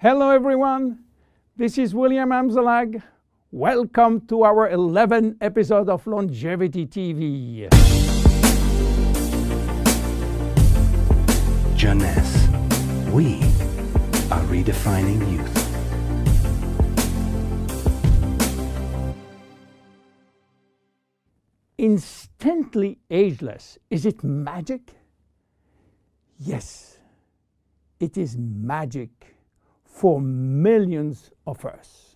Hello everyone, this is Viliam Amzallag. Welcome to our 11th episode of Longevity TV. Jeunesse, we are redefining youth. Instantly ageless, is it magic? Yes, it is magic for millions of us.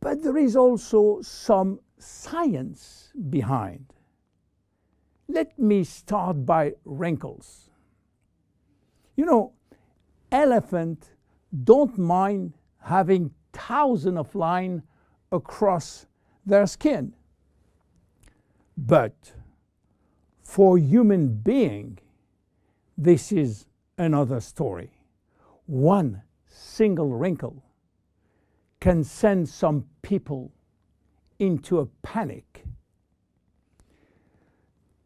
But there is also some science behind. Let me start by wrinkles. You know, elephants don't mind having thousands of lines across their skin. But for human being, this is another story. One single wrinkle can send some people into a panic.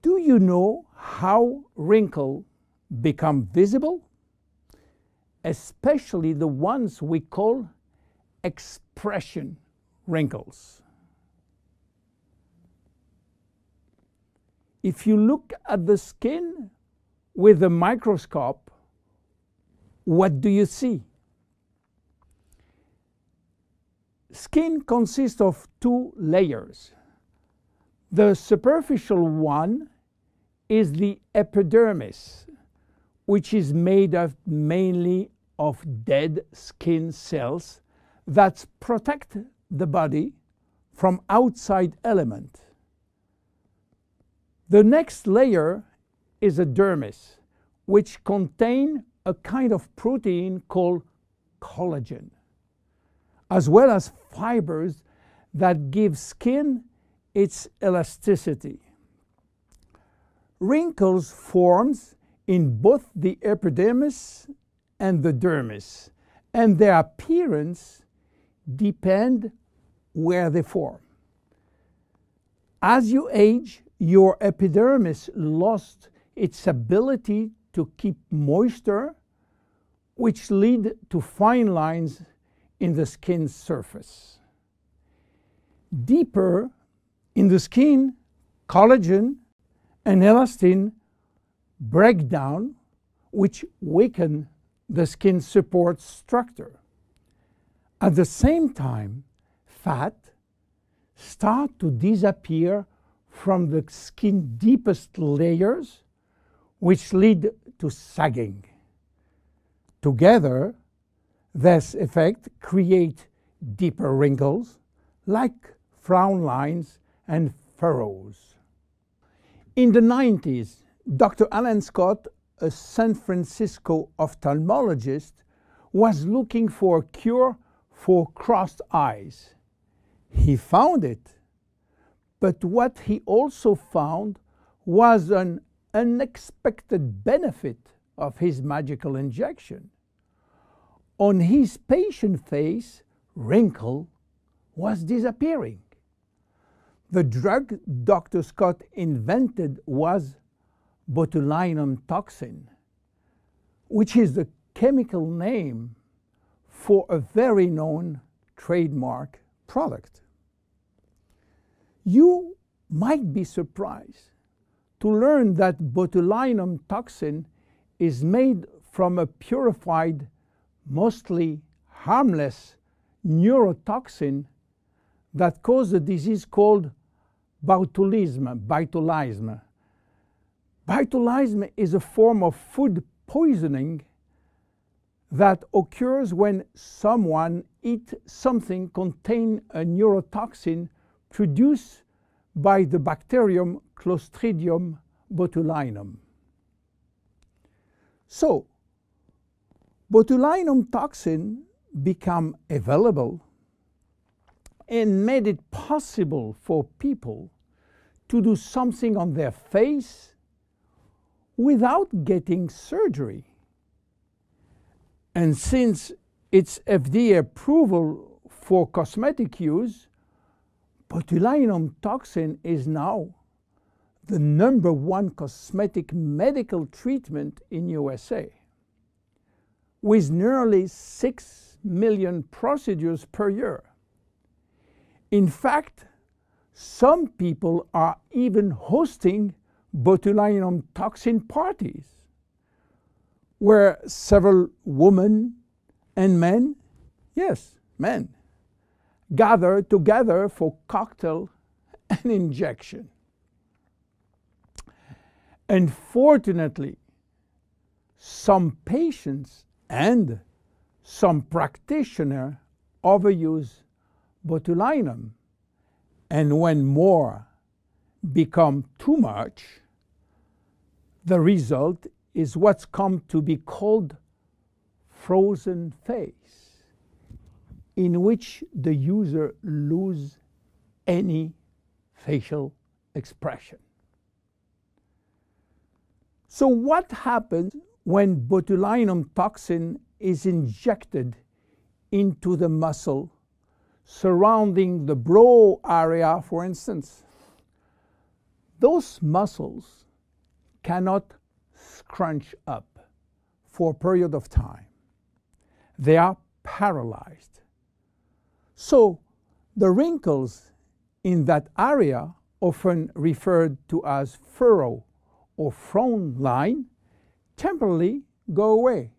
Do you know how wrinkles become visible? Especially the ones we call expression wrinkles. If you look at the skin with a microscope, what do you see? Skin consists of two layers. The superficial one is the epidermis, which is made up mainly of dead skin cells that protect the body from outside elements. The next layer is a dermis, which contains a kind of protein called collagen, as well as fibers that give skin its elasticity. Wrinkles form in both the epidermis and the dermis, and their appearance depends where they form. As you age, your epidermis lost its ability to keep moisture, which lead to fine lines in the skin's surface. Deeper in the skin, collagen and elastin break down, which weaken the skin support structure. At the same time, fat start to disappear from the skin's deepest layers, which lead to sagging. Together, this effect creates deeper wrinkles like frown lines and furrows. In the 90s, Dr. Alan Scott, a San Francisco ophthalmologist, was looking for a cure for crossed eyes. He found it, but what he also found was an unexpected benefit of his magical injection. On his patient face, wrinkle was disappearing. The drug Dr. Scott invented was botulinum toxin, which is the chemical name for a very known trademark product. You might be surprised to learn that botulinum toxin is made from a purified, mostly harmless neurotoxin that causes a disease called botulism. Botulism is a form of food poisoning that occurs when someone eats something containing a neurotoxin produced by the bacterium Clostridium botulinum. So, botulinum toxin became available and made it possible for people to do something on their face without getting surgery. And since its FDA approval for cosmetic use, botulinum toxin is now the #1 cosmetic medical treatment in USA. with nearly 6 million procedures per year. In fact, some people are even hosting botulinum toxin parties, where several women and men, yes, men, gather together for cocktail and injection. Unfortunately, some patients and some practitioners overuse botulinum, and when more become too much, the result is what's come to be called frozen face, in which the user loses any facial expression. So what happens when botulinum toxin is injected into the muscle surrounding the brow area, for instance? Those muscles cannot scrunch up for a period of time. They are paralyzed. So the wrinkles in that area, often referred to as furrow or frown line, temporarily go away.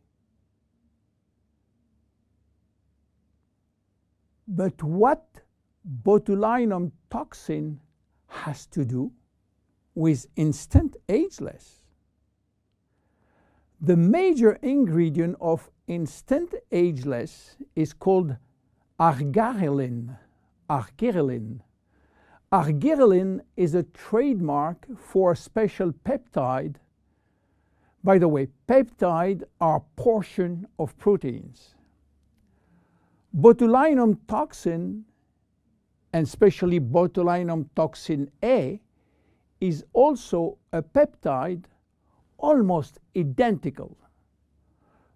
But what botulinum toxin has to do with instant ageless? The major ingredient of instant ageless is called arginine. Arginine. Arginine is a trademark for a special peptide. By the way, peptides are portions of proteins. Botulinum toxin, and especially botulinum toxin A, is also a peptide almost identical.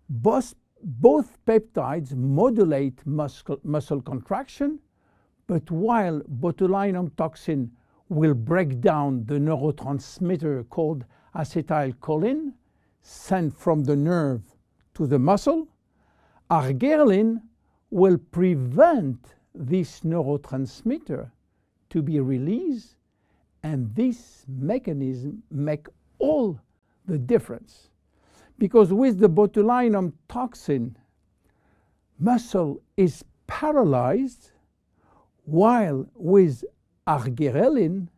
Both peptides modulate muscle contraction, but while botulinum toxin will break down the neurotransmitter called acetylcholine sent from the nerve to the muscle, arginine will prevent this neurotransmitter to be released, and this mechanism makes all the difference. Because with the botulinum toxin, muscle is paralyzed, while with arginine,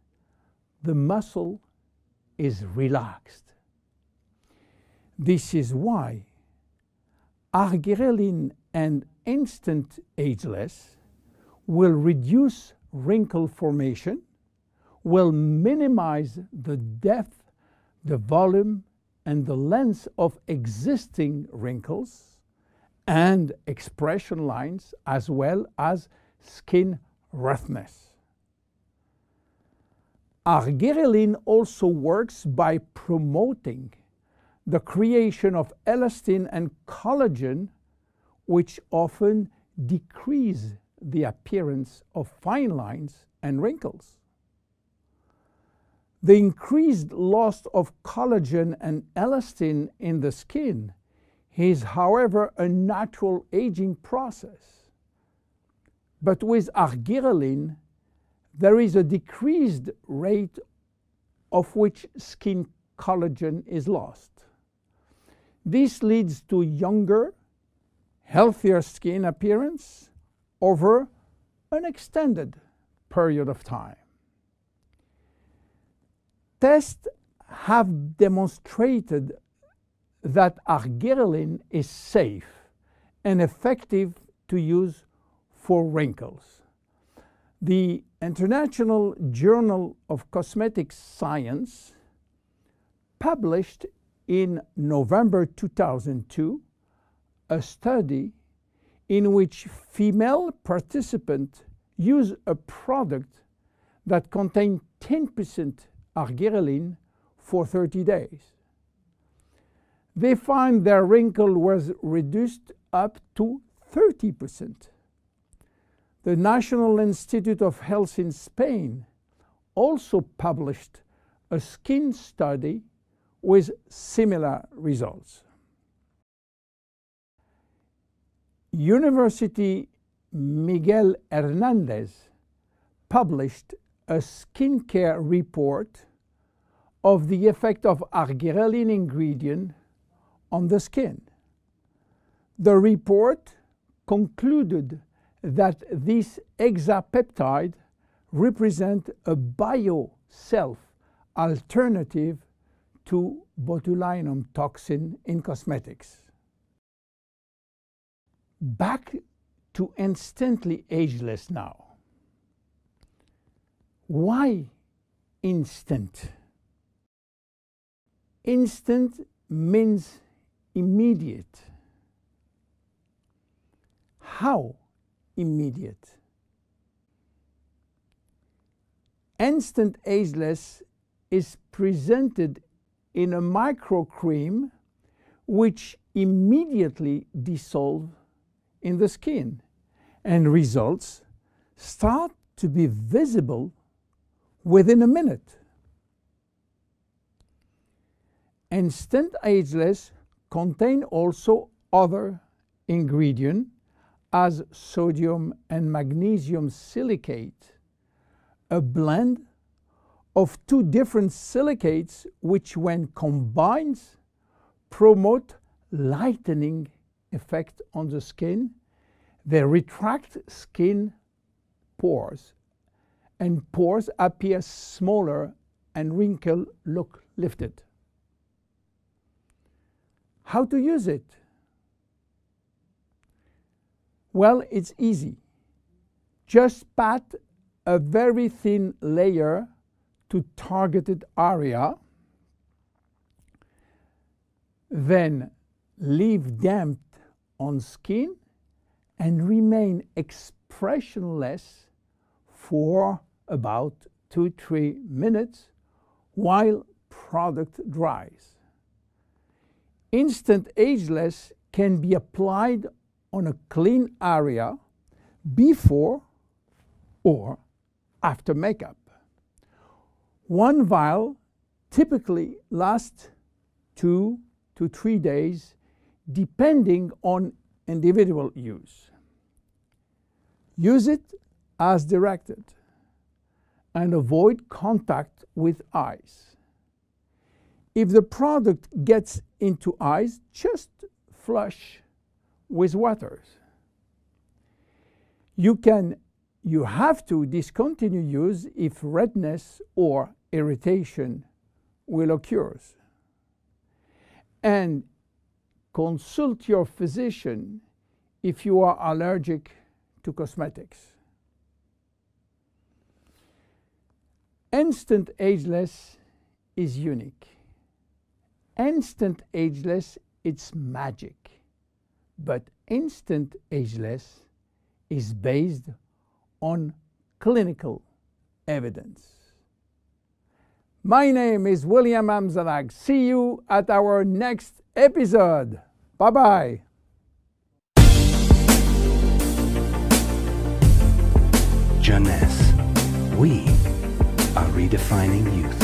the muscle is relaxed. This is why arginine and instant ageless will reduce wrinkle formation, will minimize the depth, the volume, and the length of existing wrinkles and expression lines, as well as skin roughness. Arginine also works by promoting the creation of elastin and collagen, which often decrease the appearance of fine lines and wrinkles. The increased loss of collagen and elastin in the skin is, however, a natural aging process. But with arginine, there is a decreased rate of which skin collagen is lost. This leads to younger, healthier skin appearance over an extended period of time. Tests have demonstrated that arginine is safe and effective to use for wrinkles. The International Journal of Cosmetic Science published in November 2002 a study in which female participants used a product that contained 10% arginine for 30 days. They find their wrinkle was reduced up to 30%. The National Institute of Health in Spain also published a skin study with similar results. University Miguel Hernandez published a skincare report of the effect of arginine ingredient on the skin. The report concluded that this hexapeptide represents a bio-self alternative to botulinum toxin in cosmetics. Back to instantly ageless now. Why instant? Instant means immediate. How immediate? Instant Ageless is presented in a microcream which immediately dissolves in the skin, and results start to be visible within a minute. Instant Ageless contain also other ingredients as sodium and magnesium silicate, a blend of two different silicates which when combined promote lightening effect on the skin. They retract skin pores, and pores appear smaller and wrinkles look lifted. How to use it? Well, it's easy. Just pat a very thin layer to targeted area, then leave damp on skin and remain expressionless for about 2-3 minutes while product dries. Instant Ageless can be applied on a clean area before or after makeup. One vial typically lasts 2 to 3 days depending on individual use. Use it as directed and avoid contact with eyes. If the product gets into eyes, just flush with water. You have to discontinue use if redness or irritation will occur. And consult your physician if you are allergic to cosmetics. Instant Ageless is unique. Instant Ageless, it's magic. But Instant Ageless is based on clinical evidence. My name is Wiliam Amzallag. See you at our next episode. Bye-bye. Jeunesse. We are redefining youth.